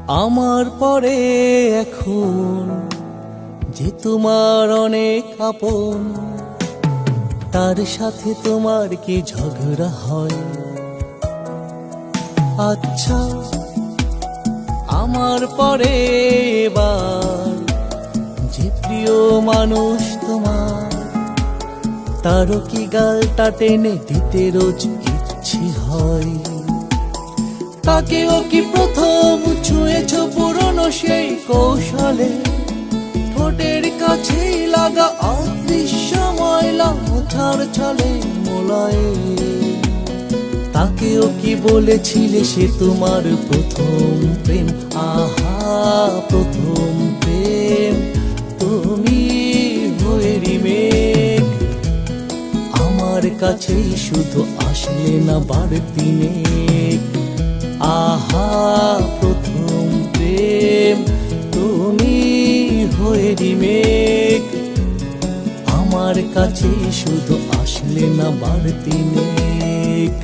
আমার পরে এখন যে তোমার অনেক আপন, তার সাথে তোমার কি ঝগড়া হয়? আচ্ছা, আমার পরে এবার যে প্রিয় মানুষ তোমার, তারও কি গালটা টেনে দিতে রোজ ইচ্ছে হয়? তাকেও কি প্রথম ছুঁয়েছ পুরনো সেই কৌশলে, ঠোঁটের কাছেই লাগা অদৃশ্য ময়লা মোছার ছলে মোলায়ে? তাকেও কি বলেছিলে সে তোমার প্রথম প্রেম? আহা, প্রথম প্রেম তুমি হয়ে রিমেক। আমার কাছেই শুধু আসলে না বাড়তি নেক। আহা, প্রথম প্রেম তুমি হয়ে রিমেক। আমার কাছেই শুধু আসলে না বাড়তি নেক।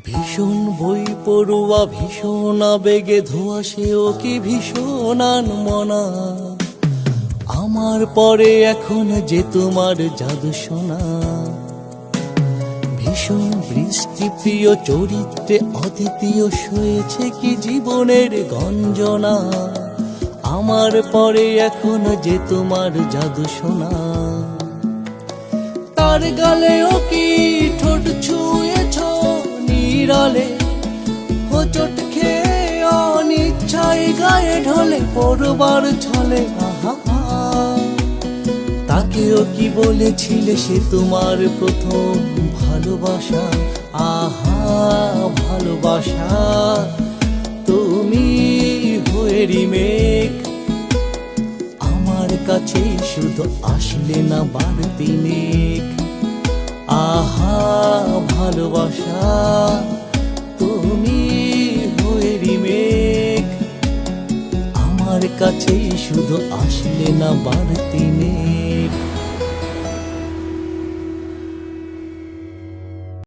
ভীষণ বই পড়ুয়া, ভীষণ আবেগে ধোয়া সেও কি ভীষণ আনমনা। আমার পরে এখন যে তোমার জাদু শোনা, ভীষণ বৃষ্টি প্রিয় চরিত্রে অদ্বিতীয় সয়েছে কি জীবনের গঞ্জনা। আমার পরে এখন যে তোমার জাদু শোনা, তার গালেও কি ঠোঁট ছুঁয়েছ নিরালে? হোঁচট খেয়ে অনিচ্ছায় গায়ে ঢলে পড়বার ছলে। আহা, তাকেও কি বলেছিলে সে তোমার প্রথম ভালোবাসা? আহা, ভালোবাসা তুমি হয়ে রিমেক। আমার কাছেই শুধু আসলে না বাড়তি নেক। আহা, ভালোবাসা তুমি হয়ে রিমেক। আমার কাছেই শুধু আসলে না বাড়তি নেক।